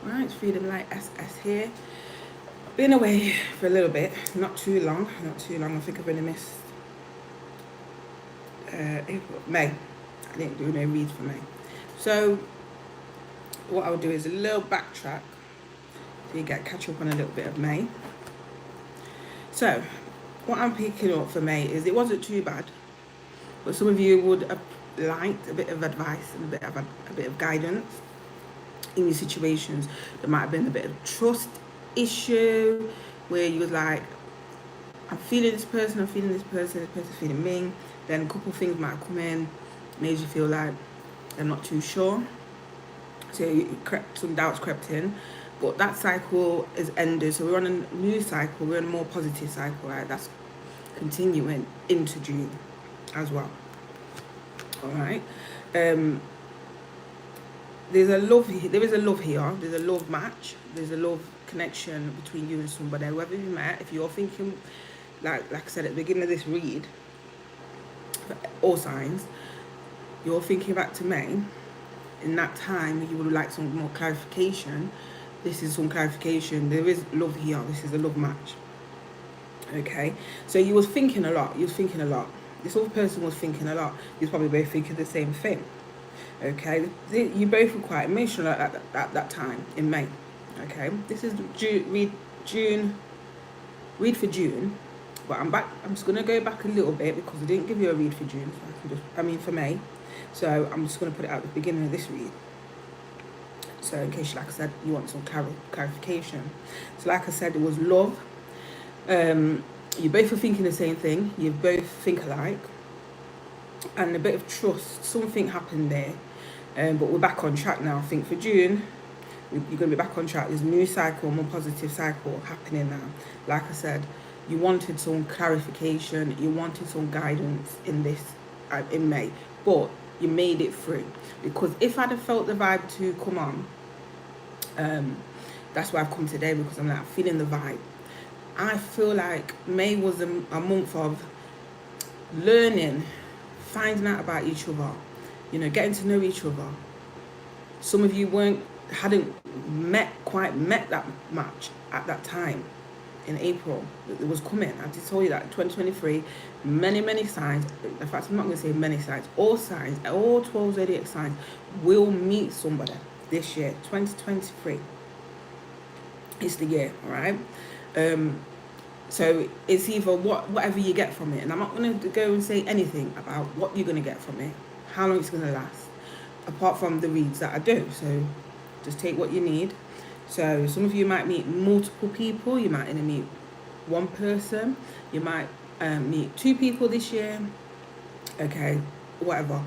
Right, it's Freedom Light SS here. Been away for a little bit, not too long. I think I've only missed April, May. I didn't do no reads for May. So what I'll do is a little backtrack so you get catch up on a little bit of May. So what I'm picking up for May is it wasn't too bad, but some of you would have liked a bit of advice and a bit of guidance in your situations. There might have been a bit of trust issue where you was like, I'm feeling this person, this person's feeling me. Then a couple of things might come in, made you feel like I'm not too sure. So some doubts crept in. But that cycle is ended. So we're on a new cycle, we're on a more positive cycle, right? That's continuing into June as well. Alright. There is a love here, there's a love match, there's a love connection between you and somebody, whoever you met. If you're thinking, like I said at the beginning of this read, all signs, you're thinking back to May, in that time you would like some more clarification. This is some clarification. There is love here. This is a love match. Okay, so you was thinking a lot. This other person was thinking a lot. You was probably both thinking the same thing. Okay, you both were quite emotional at that time in May. Okay, this is read for June, but I'm just gonna go back a little bit because I didn't give you a read for June. So for May, so I'm just gonna put it out at the beginning of this read. So in case, like I said, you want some clarification. So like I said, it was love. You both are thinking the same thing. You both think alike, and a bit of trust. Something happened there, but we're back on track now. I think for June, you're going to be back on track. There's a new cycle, more positive cycle happening now. Like I said, you wanted some clarification. You wanted some guidance in this in May, but you made it through. Because if I'd have felt the vibe to come on, that's why I've come today, because I'm like feeling the vibe. I feel like May was a month of learning, finding out about each other, getting to know each other. Some of you hadn't quite met that much at that time in April. It was coming. I just told you that 2023, many signs. In fact, I'm not going to say many signs. All signs, all 12 zodiac signs will meet somebody this year, 2023. It's the year, all right? So it's either whatever you get from it, and I'm not going to go and say anything about what you're going to get from it, how long it's going to last, apart from the reads that I do. So just take what you need. So some of you might meet multiple people. You might only meet one person. You might meet two people this year. Okay, whatever.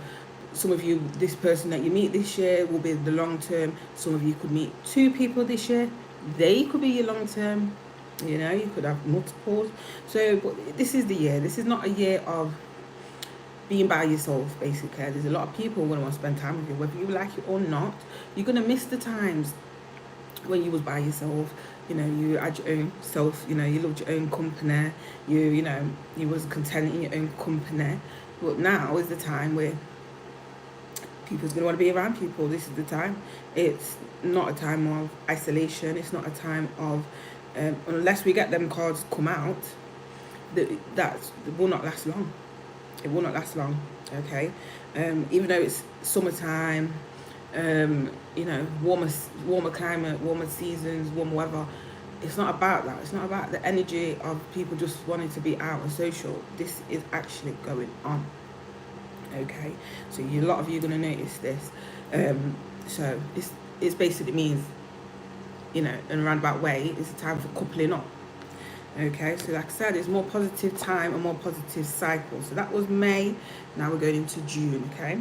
Some of you, this person that you meet this year will be the long term. Some of you could meet two people this year. They could be your long term. You could have multiples. So but this is the year. This is not a year of being by yourself, basically. There's a lot of people who want to spend time with you, whether you like it or not. You're going to miss the times when you was by yourself. You had your own self. You loved your own company. You was content in your own company. But now is the time where people's going to want to be around people. This is the time. It's not a time of isolation. It's not a time of unless we get them cards come out, that will not last long. It will not last long. Okay, even though it's summertime, warmer climate, warmer seasons, warmer weather. It's not about that. It's not about the energy of people just wanting to be out and social. This is actually going on. Okay, so a lot of you are going to notice this. So it basically means, in a roundabout way, it's a time for coupling up. Okay, so like I said, it's more positive time and more positive cycle. So that was May. Now we're going into June. Okay,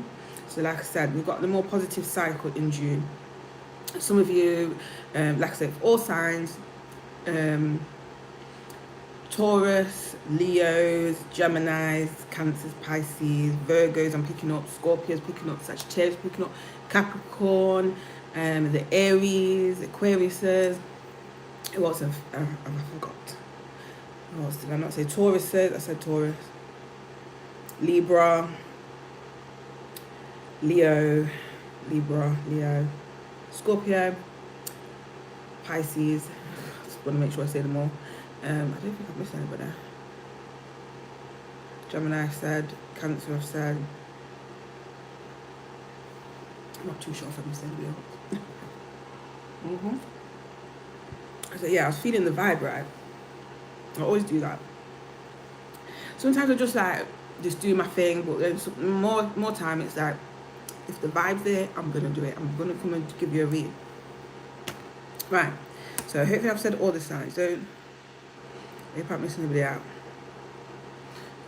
so like I said, we've got the more positive cycle in June. Some of you, like I said, all signs, Taurus, Leos, Geminis, Cancers, Pisces, Virgos, I'm picking up, Scorpios picking up, Sagittarius picking up, Capricorn, the Aries, Aquariuses. Who else I forgot? What else did I not say? Tauruses, I said Taurus. Libra, Leo, Scorpio, Pisces, just want to make sure I say them all. I don't think I've missed anybody. Gemini I've said, Cancer I've said. I'm not too sure if I've missed anybody else. So yeah, I was feeling the vibe, right? I always do that. Sometimes I just like just do my thing, but then more time it's like, if the vibe's there, I'm gonna do it. I'm gonna come and give you a read. Right. So hopefully I've said all the signs. Don't if I'm missing anybody out.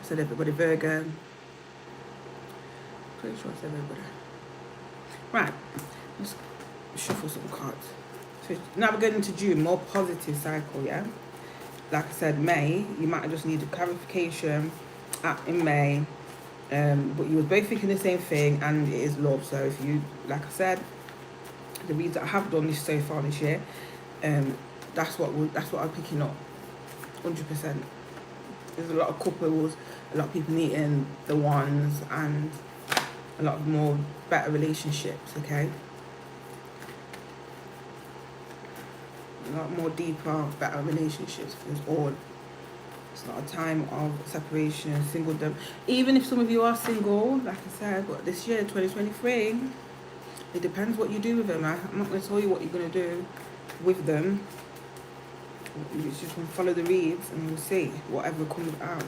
I said everybody. Virgo. Pretty sure I said everybody. Right. Let's shuffle some cards. So now we're going into June, more positive cycle, yeah? Like I said, May, you might just need a clarification in May. But you were both thinking the same thing, and it is love. So if you, like I said, the reads that I have done this so far this year, that's what I'm picking up, 100%. There's a lot of couples, a lot of people meeting the ones, and a lot of more better relationships. Okay, a lot more deeper, better relationships. It's not a time of separation, singledom. Even if some of you are single, like I said, but this year, 2023, it depends what you do with them. I'm not going to tell you what you're going to do with them. You just follow the reads and you'll see whatever comes out.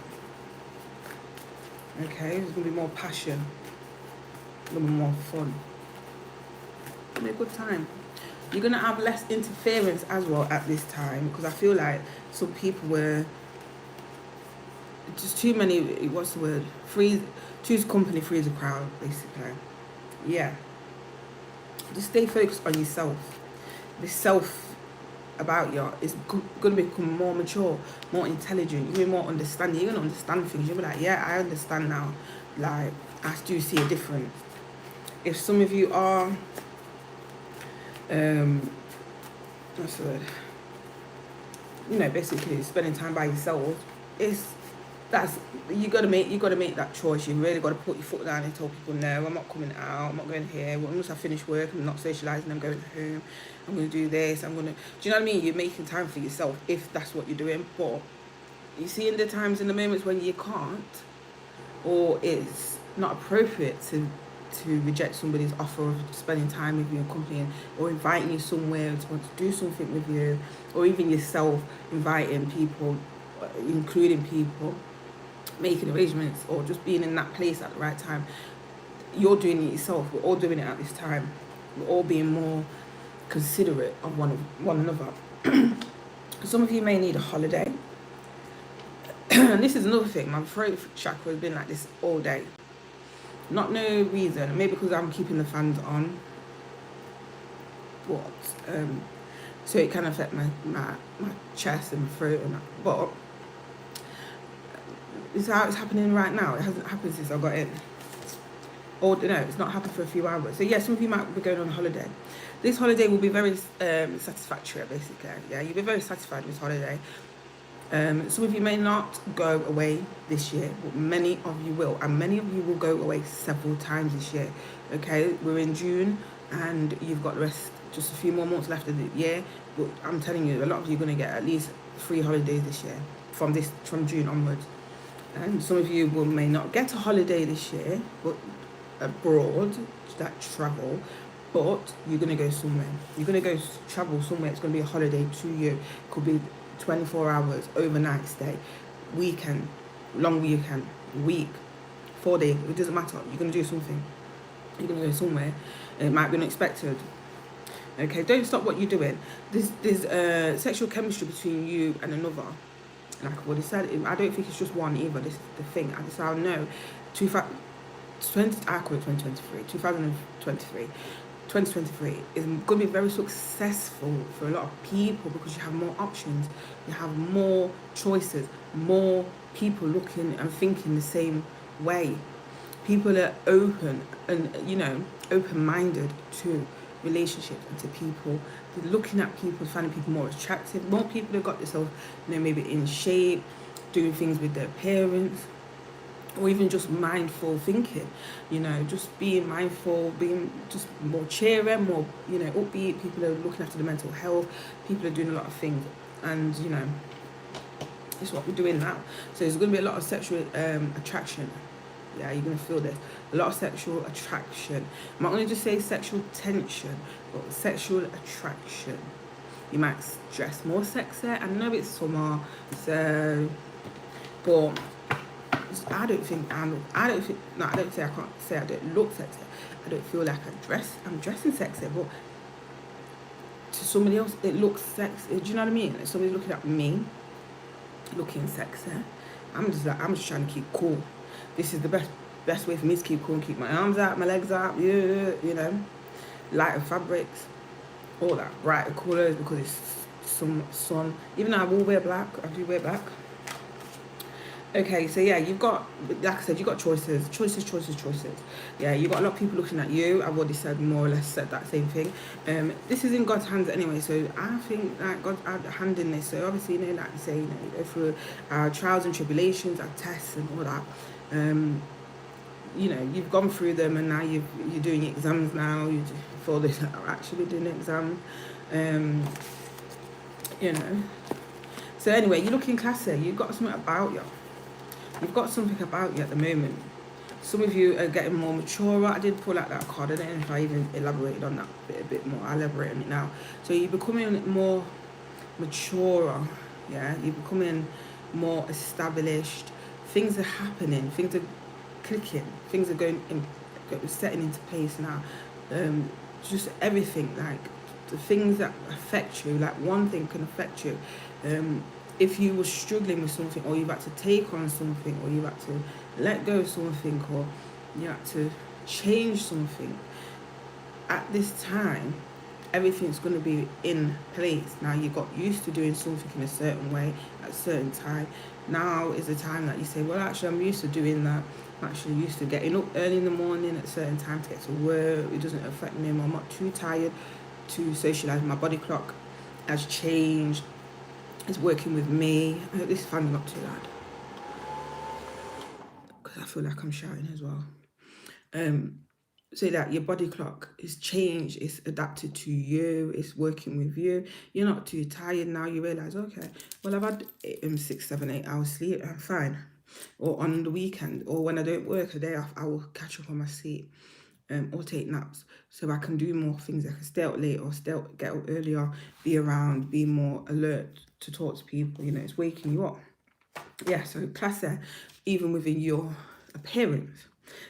Okay, there's going to be more passion, a little more fun. It'll be a good time. You're going to have less interference as well at this time, because I feel like some people were just too many, what's the word? Choose company, freeze a crowd, basically. Yeah. Just stay focused on yourself. The self about you is going to become more mature, more intelligent. You're going to be more understanding. You're going to understand things. You'll be like, yeah, I understand now. Like, I do see a difference. If some of you are, what's the word? You know, basically spending time by yourself, you gotta make that choice. You really gotta put your foot down and tell people, no, I'm not coming out, I'm not going here. Once I finish work, I'm not socialising, I'm going home, I'm gonna do this, do you know what I mean? You're making time for yourself if that's what you're doing. But you see, in the times, in the moments when you can't, or it's not appropriate to reject somebody's offer of spending time with you and company, or inviting you somewhere to want to do something with you, or even yourself inviting people, including people, making arrangements, or just being in that place at the right time. You're doing it yourself. We're all doing it at this time. We're all being more considerate of one another. Some of you may need a holiday. And this is another thing. My throat chakra has been like this all day. Not no reason. Maybe because I'm keeping the fans on. So it can affect my chest and my throat and that. But this is how it's happening right now. It hasn't happened since I got in. Or no, it's not happened for a few hours. So yeah, some of you might be going on holiday. This holiday will be very satisfactory, basically. Yeah, you'll be very satisfied with this holiday. Some of you may not go away this year, but many of you will. And many of you will go away several times this year. Okay, we're in June and you've got the rest, just a few more months left of the year. But I'm telling you, a lot of you are going to get at least 3 holidays this year from June onwards. And some of you may not get a holiday this year, but abroad, that travel, but you're going to go somewhere. You're going to go travel somewhere. It's going to be a holiday to you. Could be 24 hours, overnight stay, weekend, long weekend, week, 4 days. It doesn't matter. You're going to do something. You're going to go somewhere. It might be unexpected. Okay, don't stop what you're doing. There's sexual chemistry between you and another. Like I've already said, I don't think it's just one either. This is the thing. I just know. 2023 is going to be very successful for a lot of people because you have more options, you have more choices, more people looking and thinking the same way. People are open and, open-minded to relationships and to people. They're looking at people, finding people more attractive. More people have got themselves, maybe in shape, doing things with their appearance. or even just mindful thinking, you know, just being mindful, being just more cheery, more, you know, upbeat. People are looking after the mental health, people are doing a lot of things, and you know, it's what we're doing now. So there's going to be a lot of sexual attraction. Yeah, you're going to feel this. A lot of sexual attraction. I'm not going to just say sexual tension, but sexual attraction. You might dress more sexy. I know it's summer, so, but I don't think I don't think, no, I don't say I can't say I don't look sexy. I don't feel like I'm dressing sexy, but to somebody else it looks sexy. Do you know what I mean? Like somebody's looking at me, looking sexy. I'm just trying to keep cool. This is the best way for me to keep cool and keep my arms out, my legs out, yeah, you know, lighter fabrics, all that, brighter colours because it's some sun. Even though I will wear black, I do wear black. Okay, so yeah, you've got, like I said, you've got choices. Yeah, you've got a lot of people looking at you. I've already said more or less said that same thing. This is in God's hands anyway, so I think that God's had a hand in this. So obviously, you know, like you say, you know, you go through our trials and tribulations, our tests and all that. You know, you've gone through them and now you're doing exams now. For this, are actually doing exams. You know. So anyway, you're looking classy. You've got something about you. You've got something about you at the moment. Some of you are getting more mature. I did pull out that card. I don't know if I even elaborated on that a bit more. I'll elaborate on it now. So you're becoming more mature. Yeah, you're becoming more established. Things are happening. Things are clicking. Things are setting into place now. Just everything, like the things that affect you. Like one thing can affect you. If you were struggling with something, or you've had to take on something, or you've had to let go of something, or you had to change something, at this time, everything's going to be in place. Now you got used to doing something in a certain way at a certain time. Now is the time that you say, well, actually, I'm used to doing that. I'm actually used to getting up early in the morning at a certain time to get to work. It doesn't affect me. I'm not too tired to socialise. My body clock has changed. It's working with me. I hope this fan's not too loud, because I feel like I'm shouting as well. So that your body clock is changed, it's adapted to you, it's working with you. You're not too tired now. You realise, okay, well, I've had 6, 7, 8 hours sleep. I'm fine. Or on the weekend, or when I don't work a day off, I will catch up on my sleep. Or take naps, so I can do more things. I can stay out late or get up earlier, be around, be more alert to talk to people. You know, it's waking you up. Yeah, so classy, even within your appearance,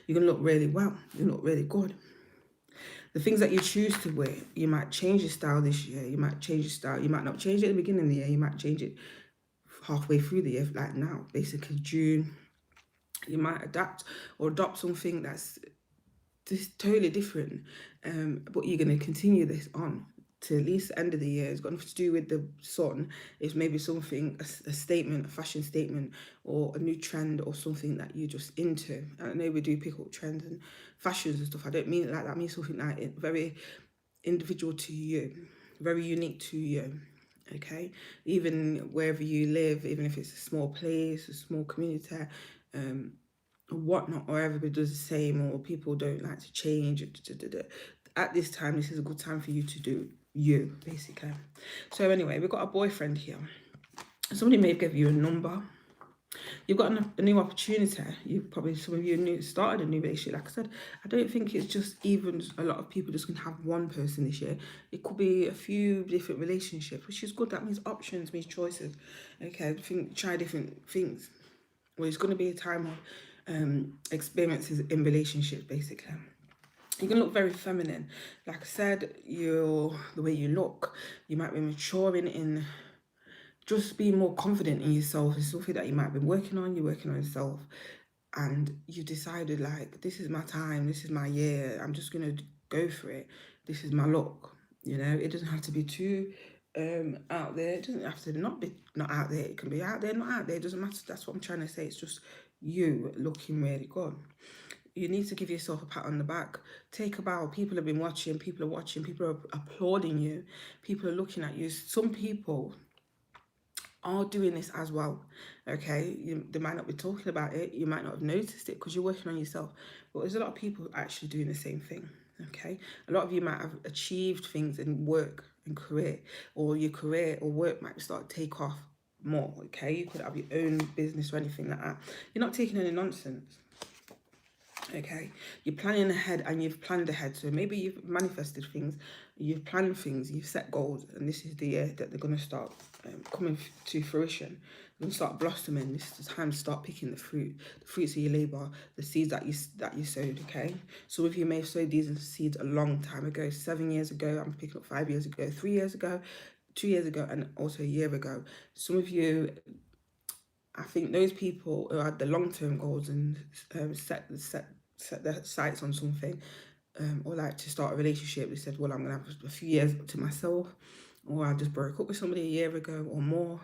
you're gonna look really well. You look really good. The things that you choose to wear, you might change your style this year. You might change your style. You might not change it at the beginning of the year. You might change it halfway through the year, like now, basically June. You might adapt or adopt something that's totally different, but you're going to continue this on to at least the end of the year. It's got nothing to do with the sun. It's maybe something, a statement, a fashion statement, or a new trend, or something that you're just into. I know we do pick up trends and fashions and stuff. I don't mean it like that. I mean something like very individual to you, very unique to you. Okay, even wherever you live, even if it's a small place, a small community, whatnot, or everybody does the same, or people don't like to change. At this time, this is a good time for you to do you, basically. So anyway, we've got a boyfriend here. Somebody may give you a number. You've got a new opportunity. Some of you started a new relationship. Like I said, I don't think it's just even a lot of people just going to have one person this year. It could be a few different relationships, which is good. That means options, means choices. Okay, try different things. Well, it's going to be a time of experiences in relationships, basically. You can look very feminine. Like I said, the way you look, you might be maturing in just being more confident in yourself. It's something that you might be working on. You're working on yourself, and you decided, like, this is my time, this is my year. I'm just going to go for it. This is my look. You know, it doesn't have to be too out there. It doesn't have to not out there. It can be out there, not out there. It doesn't matter. That's what I'm trying to say. It's just you looking really good. You need to give yourself a pat on the back. Take a bow. People have been watching. People are watching. People are applauding you. People are looking at you. Some people are doing this as well. Okay, they might not be talking about it, you might not have noticed it because you're working on yourself, but there's a lot of people actually doing the same thing. Okay, a lot of you might have achieved things in work and career, or your career or work might start to take off more. Okay, you could have your own business or anything like that. You're not taking any nonsense. Okay, you're planning ahead and you've planned ahead. So maybe you've manifested things, you've planned things, you've set goals, and this is the year that they're going to start coming to fruition. They're going to start blossoming. This is the time to start picking the fruits of your labor, the seeds that you sowed. Okay, so if you may have sowed these seeds a long time ago, 7 years ago, I'm picking up 5 years ago, 3 years ago, 2 years ago, and also a year ago. Some of you, I think those people who had the long-term goals and set their sights on something, or like to start a relationship, they said, well, I'm gonna have a few years to myself, or I just broke up with somebody a year ago or more.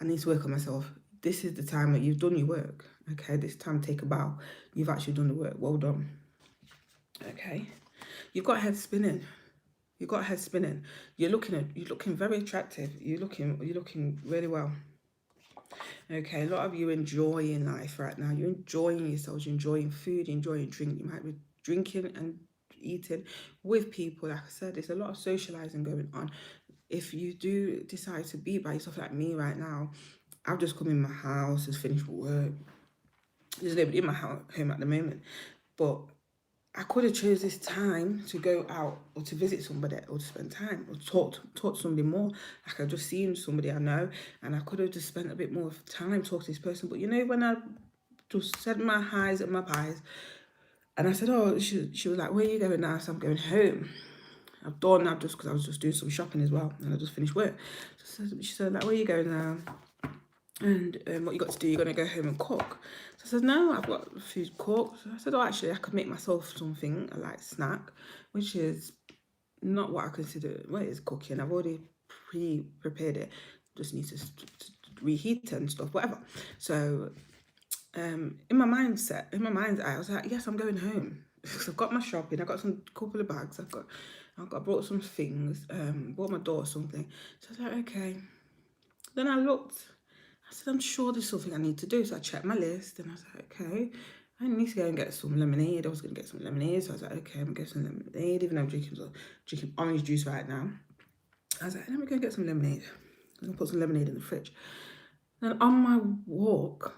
I need to work on myself. This is the time that you've done your work. Okay, this time to take a bow. You've actually done the work. Well done. Okay, you've got head spinning. You've got head spinning. You're looking very attractive. You're looking really well. Okay, a lot of you enjoying life right now. You're enjoying yourselves. You're enjoying food. You're enjoying drink. You might be drinking and eating with people. Like I said, there's a lot of socializing going on. If you do decide to be by yourself like me right now, I've just come in my house, just finished work. There's nobody in my home at the moment, but I could have chose this time to go out or to visit somebody or to spend time or talk to somebody more. Like I've just seen somebody I know, and I could have just spent a bit more time talking to this person. But you know, when I just said my highs and my pies, and I said, oh, she was like, where are you going now? So I'm going home. I've done that just because I was just doing some shopping as well, and I just finished work. So she said, like, where are you going now? And what you got to do, you're going to go home and cook. So I said, no, I've got food cooked. So I said, oh, actually, I could make myself something, a light snack, which is not what I consider, well, it is cooking. I've already pre-prepared it. Just need to reheat it and stuff, whatever. So in my mind's eye, I was like, yes, I'm going home. Because I've got my shopping, I got some couple of bags, I brought some things, bought my daughter something. So I was like, okay. Then I looked, I said, I'm sure there's something I need to do. So I checked my list and I was like, okay, I need to go and get some lemonade. I was going to get some lemonade. So I was like, okay, I'm going to get some lemonade, even though I'm drinking orange juice right now. I was like, let me go and get some lemonade. I'm going to put some lemonade in the fridge. Then on my walk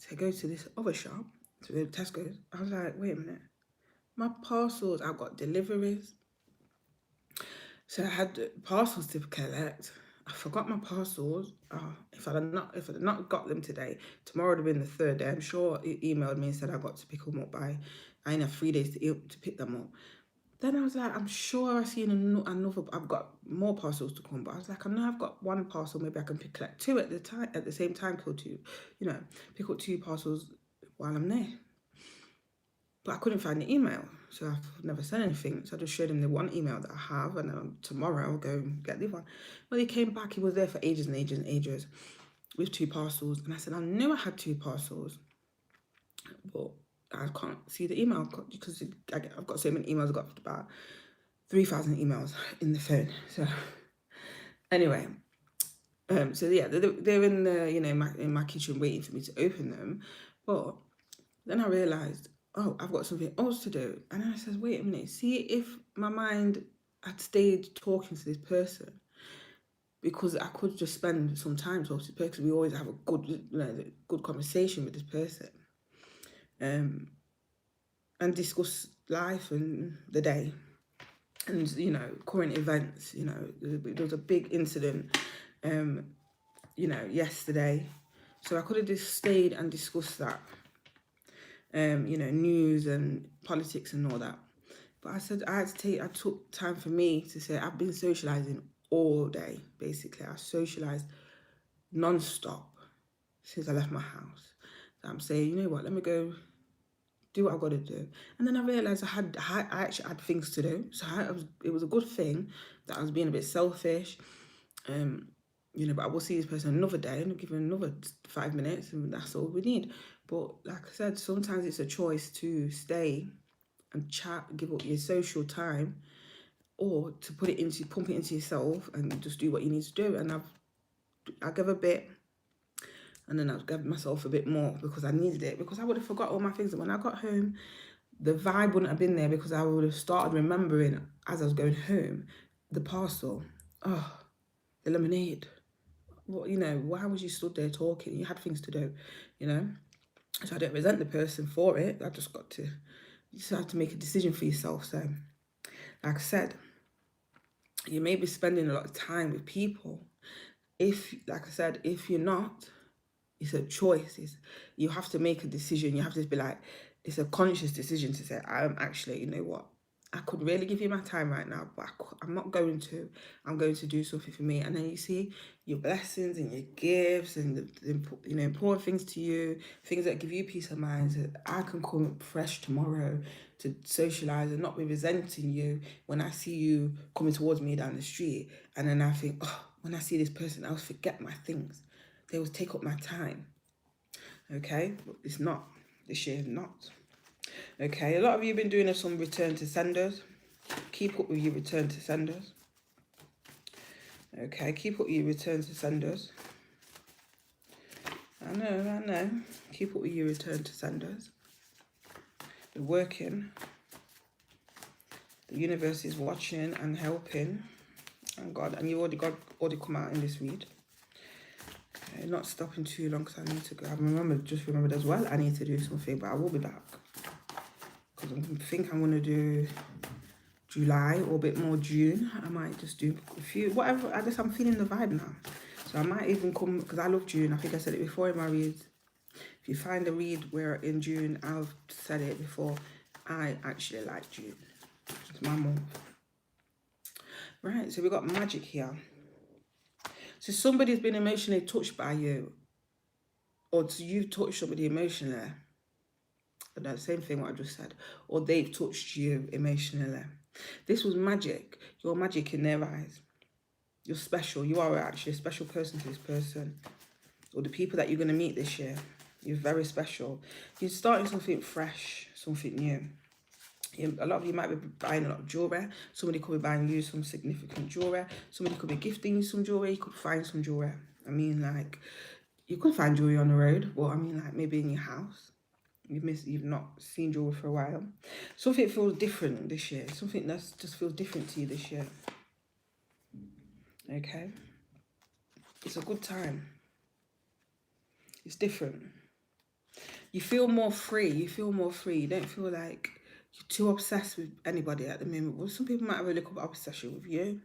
to go to this other shop, to Tesco's, I was like, wait a minute. My parcels, I've got deliveries. So I had parcels to collect. I forgot my parcels. If I'd not got them today, tomorrow would have been the third day. I'm sure it emailed me and said I got to pick them up by, I only have 3 days to pick them up. Then I was like, I'm sure I've seen another, I've got more parcels to come, but I was like, I know I've got one parcel, maybe I can collect two at the same time, kill two, pick up 2 parcels while I'm there. But I couldn't find the email, so I've never sent anything. So I just showed him the one email that I have, and then tomorrow I'll go and get the other one. Well, he came back, he was there for ages and ages and ages with 2 parcels. And I said, I knew I had 2 parcels, but I can't see the email because I've got so many emails. I've got about 3,000 emails in the phone. So anyway, so yeah, they're in the, in my kitchen waiting for me to open them. But then I realised, oh, I've got something else to do. And then I said, wait a minute, see if my mind had stayed talking to this person, because I could just spend some time talking to this person. We always have a good conversation with this person, and discuss life and the day and, current events. There was a big incident, yesterday. So I could have just stayed and discussed that. News and politics and all that. But I said I took time for me to say I've been socialising all day, basically. I socialised non-stop since I left my house. So I'm saying, you know what, let me go do what I've got to do. And then I realised I actually had things to do. So it was a good thing that I was being a bit selfish. But I will see this person another day and give them another 5 minutes, and that's all we need. But like I said, sometimes it's a choice to stay and chat, give up your social time, or to pump it into yourself and just do what you need to do. And I give a bit, And then I gave myself a bit more because I needed it, because I would have forgot all my things. And when I got home, the vibe wouldn't have been there, because I would have started remembering as I was going home the parcel. Oh, the lemonade. What, why was you stood there talking? You had things to do, you know. So I don't resent the person for it. I just got to, you just have to make a decision for yourself. So, like I said, you may be spending a lot of time with people. If, like I said, if you're not, it's a choice. You have to make a decision. You have to be like, it's a conscious decision to say, I'm actually, you know what, I could really give you my time right now, but I'm not going to. I'm going to do something for me. And then you see your blessings and your gifts and the important things to you, things that give you peace of mind. So I can come fresh tomorrow to socialize and not be resenting you when I see you coming towards me down the street. And then I think, oh, when I see this person, I'll forget my things. They will take up my time. Okay, but it's not. This year, not. Okay, a lot of you have been doing some return to senders. Keep up with your return to senders. Okay, keep up with your return to senders. I know. Keep up with your return to senders. They're working. The universe is watching and helping. And God, and you already come out in this read. Okay, not stopping too long because I need to go. I just remembered as well, I need to do something, but I will be back. Because I think I'm going to do July or a bit more June. I might just do a few, whatever. I'm feeling the vibe now. So I might even come, because I love June. I think I said it before in my reads. If you find a read where in June, I've said it before, I actually like June. It's my month. Right, so we got magic here. So somebody's been emotionally touched by you, or you've touched somebody emotionally. The same thing what I just said, or they've touched you emotionally. This was magic. You're magic in their eyes. You're special. You are actually a special person to this person, or the people that you're going to meet this year. You're very special. You're starting something fresh, something new. A lot of you might be buying a lot of jewelry. Somebody could be buying you some significant jewelry. Somebody could be gifting you some jewelry. You could find some jewelry. I mean, like, you could find jewelry on the road. Well, I mean, like, maybe in your house. You've not seen jewelry for a while. Something feels different this year. Something that just feels different to you this year. Okay? It's a good time. It's different. You feel more free. You don't feel like you're too obsessed with anybody at the moment. Well, some people might have a little obsession with you,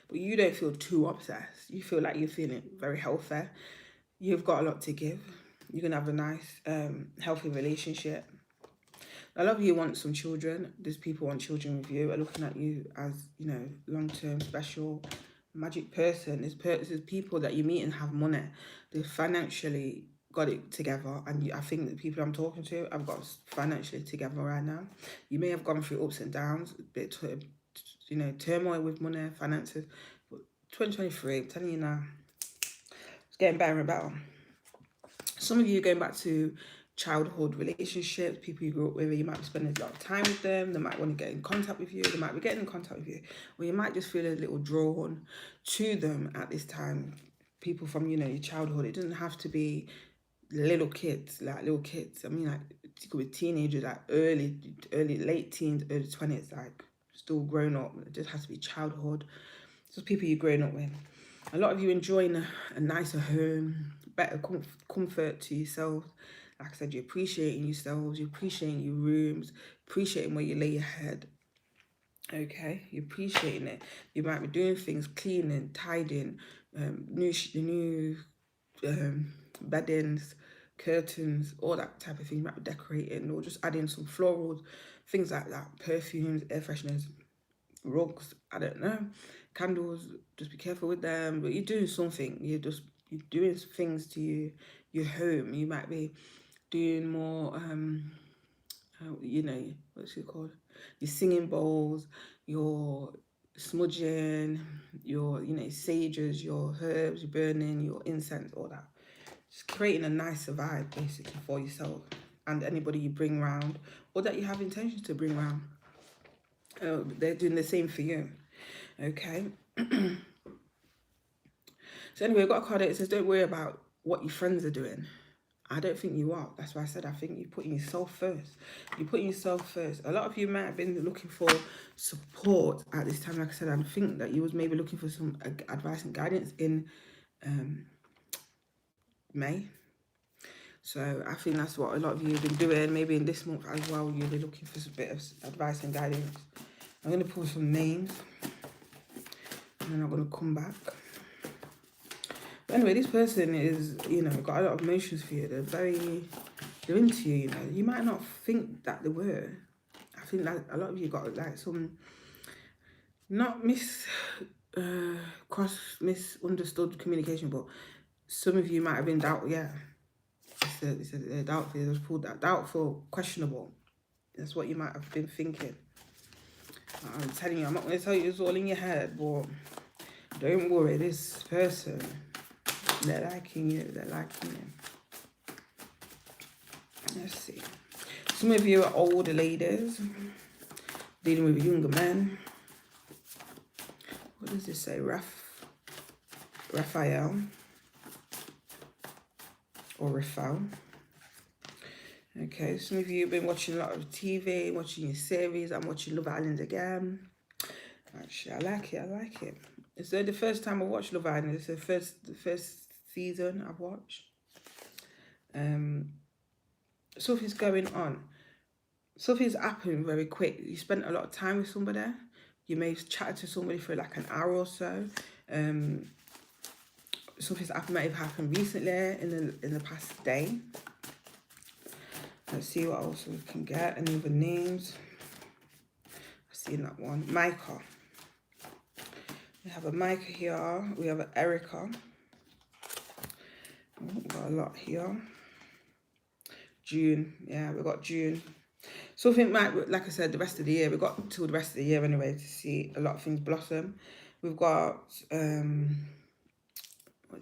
but you don't feel too obsessed. You feel like you're feeling very healthy. You've got a lot to give. You're going to have a nice, healthy relationship. A lot of you want some children. There's people want children with you, are looking at you as, long-term, special, magic person. There's people that you meet and have money. They've financially got it together. And I think the people I'm talking to have got financially together right now. You may have gone through ups and downs, a bit, turmoil with money, finances. But 2023, I'm telling you now, it's getting better and better. Some of you are going back to childhood relationships, people you grew up with, you might be spending a lot of time with them, they might want to get in contact with you, they might be getting in contact with you, or you might just feel a little drawn to them at this time. People from, your childhood. It doesn't have to be little kids. I mean, like, it could be teenagers, like late teens, early 20s, like, still grown up. It just has to be childhood. Just people you're growing up with. A lot of you enjoying a nicer home, better comfort to yourselves. Like I said, you're appreciating yourselves, you're appreciating your rooms, appreciating where you lay your head. Okay, you're appreciating it. You might be doing things, cleaning, tidying, new beddings, curtains, all that type of thing. You might be decorating or just adding some florals, things like that, perfumes, air fresheners, rugs, I don't know, candles. Just be careful with them. But you're doing something. You're doing things to your home. You might be doing more what's it called, your singing bowls, your smudging, your sages, your herbs, your burning, your incense, all that. Just creating a nicer vibe basically for yourself and anybody you bring round or that you have intentions to bring round. They're doing the same for you. Okay. So anyway, I've got a card that says, don't worry about what your friends are doing. I don't think you are. That's why I said I think you're putting yourself first. You're putting yourself first. A lot of you might have been looking for support at this time. Like I said, I think that you was maybe looking for some advice and guidance in May. So I think that's what a lot of you have been doing. Maybe in this month as well, you'll be looking for a bit of advice and guidance. I'm going to pull some names. And then I'm going to come back. But anyway, this person is, you know, got a lot of emotions for you. They're into you, you know. You might not think that they were. I think that a lot of you got like some, not misunderstood communication, but some of you might have been doubtful, yeah. It's a doubtful, it was pulled that doubtful, questionable. That's what you might have been thinking. I'm telling you, I'm not going to tell you it's all in your head, but don't worry, this person, they're liking you, they're liking you. Let's see. Some of you are older ladies, dealing with younger men. What does this say? Raphael. Or Raphael. Okay, some of you have been watching a lot of TV, watching your series. I'm watching Love Island again. Actually, I like it. It's the first time I watched Love Island. It's the first season I've watched. Something's going on. Something's happening very quick. You spent a lot of time with somebody. You may have chatted to somebody for like an hour or so. Something's happened, might have happened recently in the past day. Let's see what else we can get. Any other names? I've seen that one. Micah. We have a Micah here. We have an Erica. Oh, got a lot here. June. Yeah, we got June. Something might, like I said, the rest of the year. We've got till the rest of the year anyway to see a lot of things blossom. We've got, what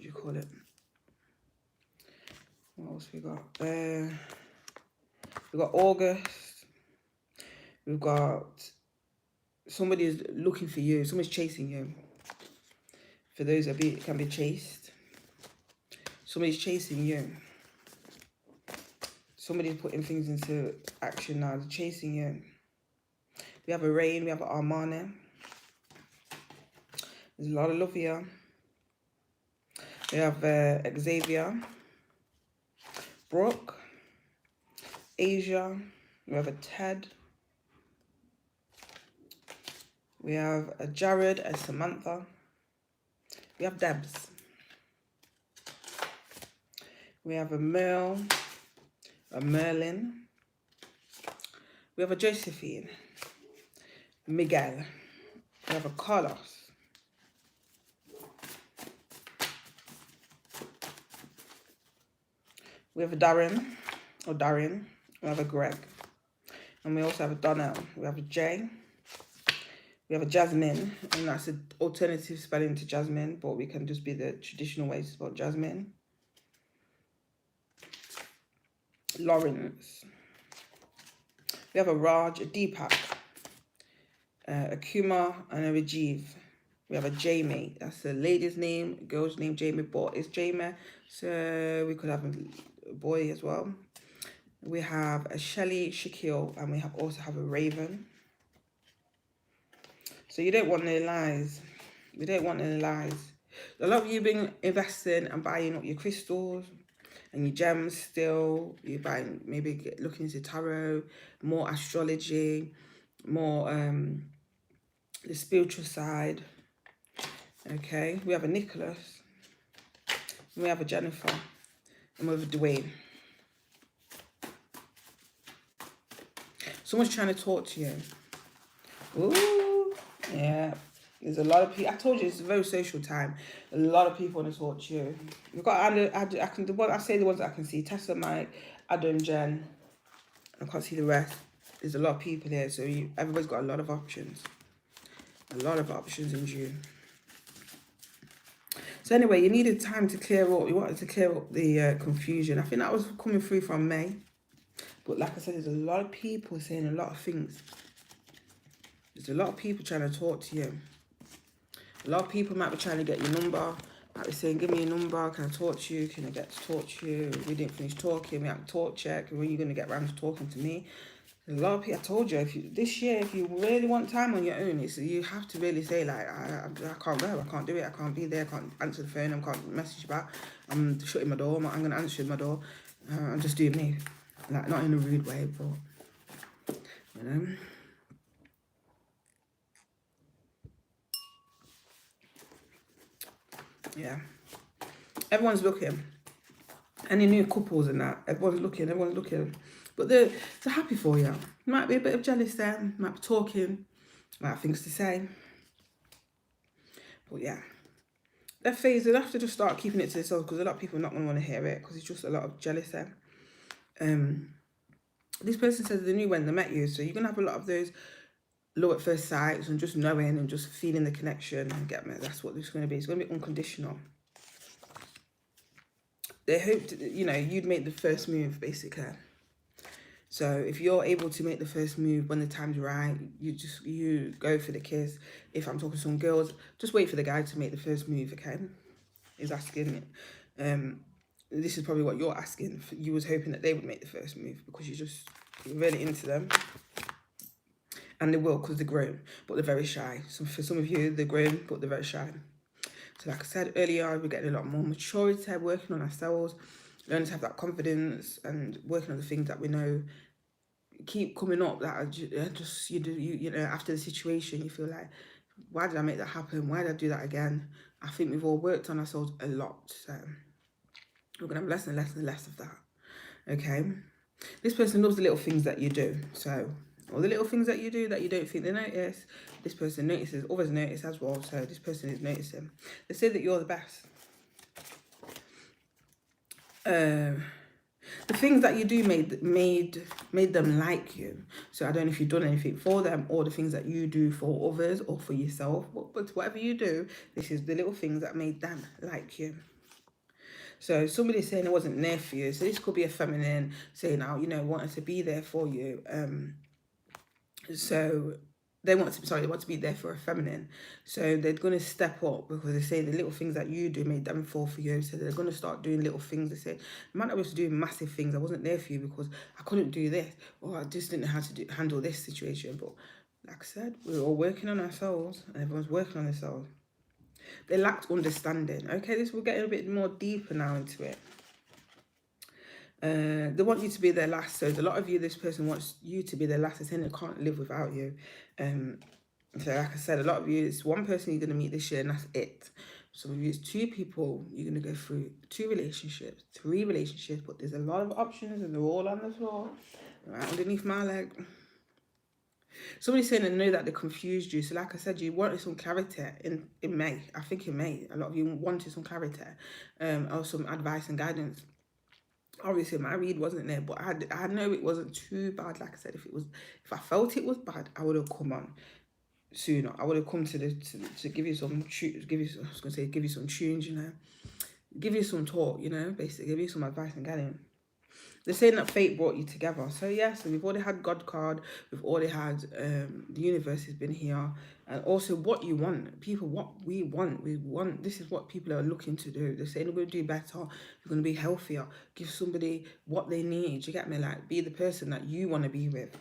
do you call it? What else we got? We've got August. We've got somebody is looking for you. Somebody's chasing you. For those that can be chased. Somebody's chasing you. Somebody's putting things into action now. They're chasing you. We have a Rain. We have an Armani. There's a lot of love here. We have Xavier. Brooke. Asia. We have a Ted. We have a Jared, a Samantha. We have Debs. We have a Merle, a Merlin. We have a Josephine, Miguel. We have a Carlos. We have a Darren, or Darian. We have a Greg. And we also have a Donnell. We have a Jay. We have a Jasmine, and that's an alternative spelling to Jasmine, but we can just be the traditional way to spell Jasmine. Lawrence. We have a Raj, a Deepak, a Kumar, and a Rajiv. We have a Jamie. That's a lady's name, a girl's name, Jamie, but it's Jamie, so we could have a boy as well. We have a Shelly, Shaquille, and we also have a Raven. So you don't want any lies. You don't want any lies. A lot of you been investing and buying up your crystals and your gems still. You're buying, maybe looking into tarot, more astrology, more the spiritual side. Okay, we have a Nicholas. And we have a Jennifer. And we have a Dwayne. Someone's trying to talk to you. Ooh, yeah. There's a lot of people. I told you it's a very social time. A lot of people want to talk to you. We've got the ones that I can see. Tessa, Mike, Adam, Jen. I can't see the rest. There's a lot of people here, so everybody's got a lot of options. A lot of options in June. So anyway, you needed time to clear up. You wanted to clear up the confusion. I think that was coming through from May. But like I said, there's a lot of people saying a lot of things. There's a lot of people trying to talk to you. A lot of people might be trying to get your number. Like we're saying, give me a number, can I talk to you? Can I get to talk to you? We didn't finish talking, we have to talk check. When are you going to get around to talking to me? A lot of people, I told you, this year, if you really want time on your own, you have to really say, like, I can't go, I can't do it, I can't be there, I can't answer the phone, I can't message back, I'm shutting my door, I'm going to answer my door, I'm just doing me. Like, not in a rude way, but, you know. Yeah. Everyone's looking. Any new couples and that, everyone's looking. But they're happy for you. Might be a bit of jealous there, might be talking, might have things to say. But yeah. They're phased. They'll have to just start keeping it to themselves because a lot of people are not going to want to hear it because it's just a lot of jealous there. This person says they knew when they met you, so you're going to have a lot of those love at first sight and just knowing and just feeling the connection. And get me? That's what this is going to be. It's going to be unconditional. They hoped, you know, you'd make the first move, basically. So if you're able to make the first move when the time's right, you go for the kiss. If I'm talking to some girls, just wait for the guy to make the first move, okay? He's asking it. This is probably what you're asking. You was hoping that they would make the first move because you're really into them. And they will because they're grown, but they're very shy. So for some of you, they're grown, but they're very shy. So like I said earlier, we're getting a lot more maturity, working on ourselves, learning to have that confidence and working on the things that we know keep coming up that are just, you know, after the situation, you feel like, why did I make that happen? Why did I do that again? I think we've all worked on ourselves a lot. So we're going to have less and less and less of that. Okay? This person loves the little things that you do. So all the little things that you do that you don't think they notice, this person notices, others notice as well. So this person is noticing. They say that you're the best. The things that you do made them like you. So I don't know if you've done anything for them or the things that you do for others or for yourself. But whatever you do, this is the little things that made them like you. So somebody's saying it wasn't there for you. So this could be a feminine saying, oh, you know, wanting to be there for you. So they want to be there for a feminine. So they're going to step up because they say the little things that you do made them fall for you. So they're going to start doing little things. They say, I might not be able to do massive things. I wasn't there for you because I couldn't do this or I just didn't know how to handle this situation. But like I said, we're all working on ourselves and everyone's working on themselves. They lacked understanding. Okay, we're getting a bit more deeper now into it. They want you to be their last. So a lot of you, this person wants you to be their last. They're saying they can't live without you. So like I said, a lot of you, it's one person you're going to meet this year and that's it. Some of you, it's two people you're going to go through, 2 relationships, 3 relationships, but there's a lot of options and they're all on the floor, right underneath my leg. Somebody's saying they know that they confused you. So like I said, you wanted some clarity in May. I think in May, a lot of you wanted some clarity or some advice and guidance. Obviously my read wasn't there, but I know it wasn't too bad. Like I said, if I felt it was bad, I would have come on sooner. I would have come to give you some give you some tunes, you know, give you some talk, you know, basically give you some advice and guidance. They're saying that fate brought you together. So yeah, so we've already had God card, we've already had the universe has been here, and also what you want, people, what we want. This is what people are looking to do. They're saying we're going to do better, we're going to be healthier, give somebody what they need. You get me? Like, be the person that you want to be with.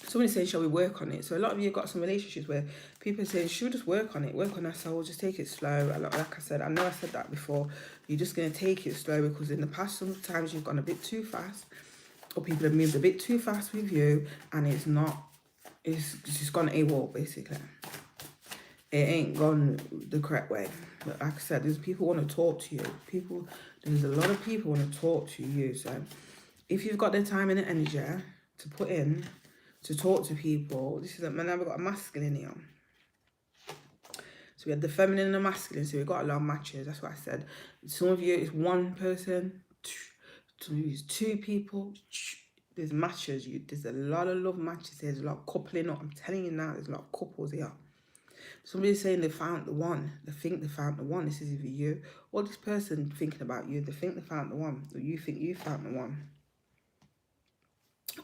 Somebody saying, shall we work on it? So a lot of you have got some relationships where people are saying, should we just work on it, work on ourselves, just take it slow. Like I said, I know I said that before. You're just going to take it slow because in the past, sometimes you've gone a bit too fast or people have moved a bit too fast with you and it's just gone AWOL, basically. It ain't gone the correct way. But like I said, there's people want to talk to you. There's a lot of people want to talk to you. So if you've got the time and the energy to put in, to talk to people, this is now we've got a masculine here. So we had the feminine and the masculine, so we've got a lot of matches. That's what I said. Some of you, it's one person, some of you, it's 2 people. There's matches. There's a lot of love matches. There's a lot of coupling up. I'm telling you now, there's a lot of couples here. Somebody's saying they found the one. They think they found the one. This is either you or this person thinking about you. They think they found the one, or you think you found the one.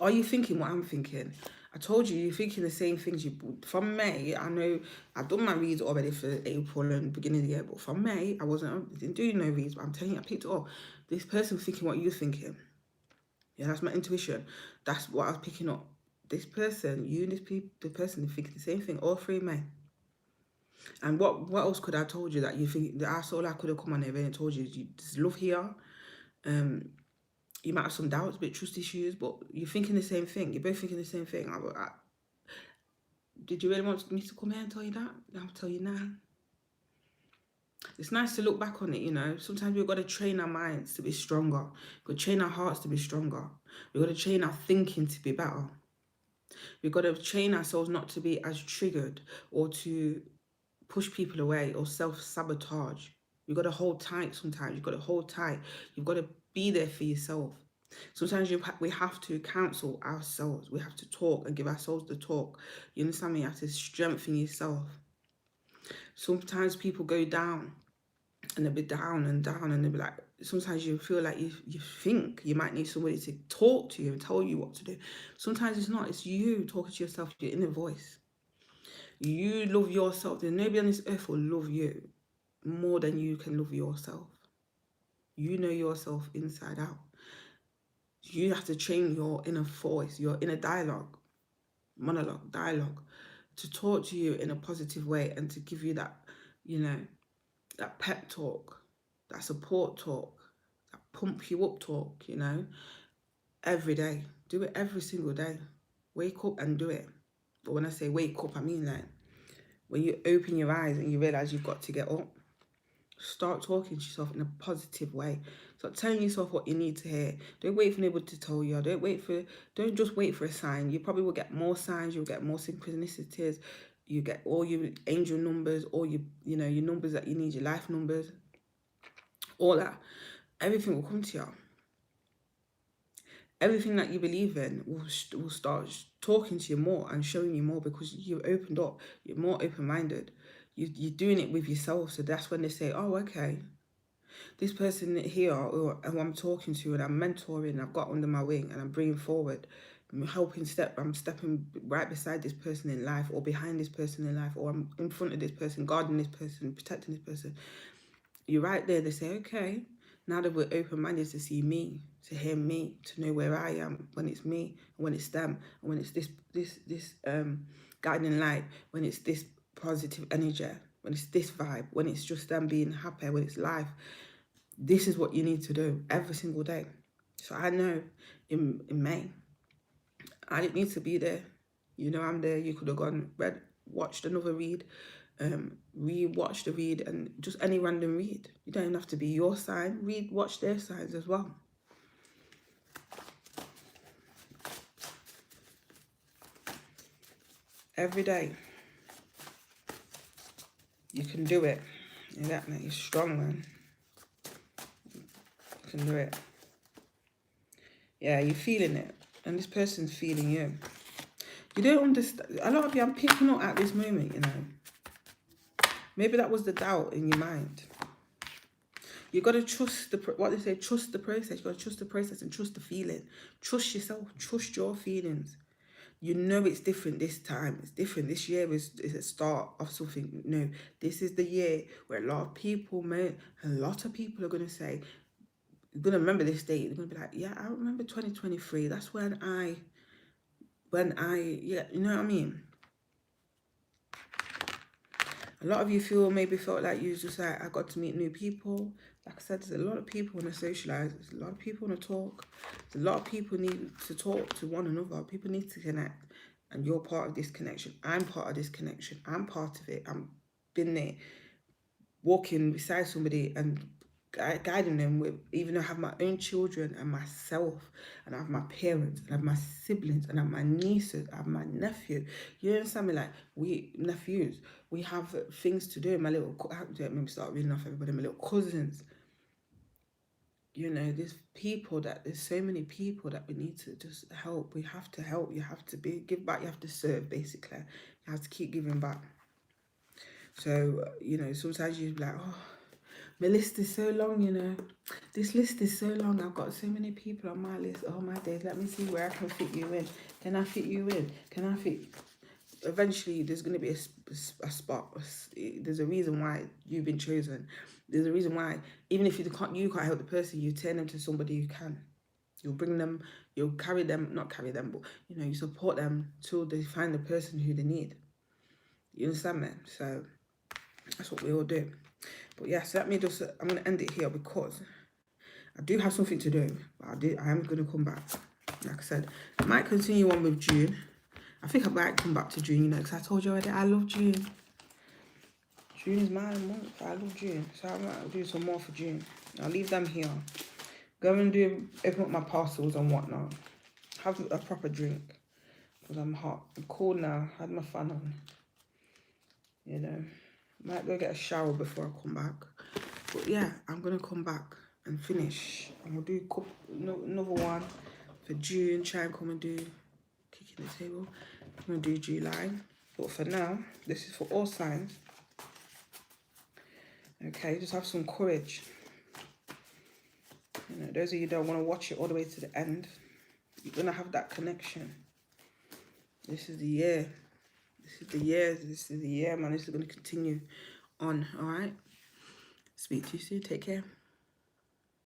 Are you thinking what I'm thinking? I told you, you're thinking the same things. From May, I know I've done my reads already for April and beginning of the year, but from May, I didn't do no reads, but I'm telling you, I picked it up. This person thinking what you're thinking. Yeah, that's my intuition. That's what I was picking up. This person, you and the person are thinking the same thing, all three May. And what else could I have told you that you think, that's all I could have come on here and told you, there's love here. You might have some doubts, a bit trust issues, but you're thinking the same thing. You're both thinking the same thing. Did you really want me to come here and tell you that? I'll tell you now. It's nice to look back on it, you know. Sometimes we've got to train our minds to be stronger. We've got to train our hearts to be stronger. We've got to train our thinking to be better. We've got to train ourselves not to be as triggered or to push people away or self-sabotage. You've got to hold tight sometimes. You've got to hold tight. You've got to be there for yourself. Sometimes we have to counsel ourselves. We have to talk and give ourselves the talk. You understand me? You have to strengthen yourself. Sometimes people go down and they'll be down and down and they'll be like, sometimes you feel like you think you might need somebody to talk to you and tell you what to do. Sometimes it's not. It's you talking to yourself, your inner voice. You love yourself. There's nobody on this earth will love you more than you can love yourself. You know yourself inside out. You have to train your inner voice, your inner dialogue, to talk to you in a positive way and to give you that, you know, that pep talk, that support talk, that pump you up talk, you know, every day. Do it every single day. Wake up and do it. But when I say wake up, I mean like when you open your eyes and you realize you've got to get up, start talking to yourself in a positive way. Start telling yourself what you need to hear. Don't wait for anybody to tell you. Don't just wait for a sign. You probably will get more signs. You'll get more synchronicities. You get all your angel numbers, all your numbers that you need, your life numbers, all that. Everything will come to you. Everything that you believe in will start talking to you more and showing you more because you've opened up. You're more open-minded. You're doing it with yourself. So that's when they say, oh, okay, this person here who I'm talking to and I'm mentoring, I've got under my wing and I'm bringing forward, I'm stepping right beside this person in life or behind this person in life, or I'm in front of this person, guarding this person, protecting this person. You're right there. They say, okay, now that we're open-minded to see me, to hear me, to know where I am, when it's me, and when it's them, and when it's this guiding light, when it's this positive energy, when it's this vibe, when it's just them being happy, when it's life. This is what you need to do every single day. So I know in May, I didn't need to be there. You know, I'm there. You could have gone, watched another read, re-watch the read, and just any random read. You don't even have to be your sign. Watch their signs as well. Every day. You can do it. Yeah, that man, you're strong, man. You can do it. Yeah, you're feeling it. And this person's feeling you. You don't understand. A lot of you, I'm picking up at this moment, you know. Maybe that was the doubt in your mind. You got to trust what they say, trust the process. You got to trust the process and trust the feeling. Trust yourself. Trust your feelings. You know it's different this time. It's different. This year is a start of something new. This is the year where a lot of people are going to say, you're going to remember this date. They're going to be like, yeah, I remember 2023. That's when I, yeah, you know what I mean? A lot of you felt like you was just like, I got to meet new people. Like I said, there's a lot of people want to socialize. There's a lot of people want to talk. There's a lot of people need to talk to one another. People need to connect. And you're part of this connection. I'm part of this connection. I'm part of it. I'm been there, walking beside somebody and guiding them with, even though I have my own children and myself, and I have my parents, and I have my siblings, and I have my nieces, I have my nephew. You understand me? Like, we nephews, we have things to do. My little, let me start reading off everybody. My little cousins. You know, there's so many people that we need to just help. We have to help. You have to give back. You have to serve, basically. You have to keep giving back. So, you know, sometimes you're like, oh, My list is so long, you know. This list is so long. I've got so many people on my list. Oh my days. Let me see where I can fit you in. Can I fit you in? Can I fit? Eventually, there's going to be a spot. There's a reason why you've been chosen. There's a reason why, even if you can't help the person, you turn them to somebody who can. You'll bring them, you'll carry them, not carry them, but, you know, you support them till they find the person who they need. You understand me? So that's what we all do. But yeah, so let me just, I'm going to end it here because I do have something to do. But I am going to come back. Like I said, I might continue on with June. I think I might come back to June, you know, because I told you already, I love June. June is my month. I love June. So I might do some more for June. I'll leave them here. Go and open up my parcels and whatnot. Have a proper drink. Because I'm hot. I'm cold now. I had my fan on. You know. Might go get a shower before I come back. But yeah, I'm going to come back and finish. I'm going to do another one for June. Try and come and do kicking the table. I'm going to do July. But for now, this is for all signs. Okay, just have some courage. You know, those of you that want to watch it all the way to the end, you're going to have that connection. This is the year. This is the year. This is the year, man. This is going to continue on, all right? Speak to you soon. Take care.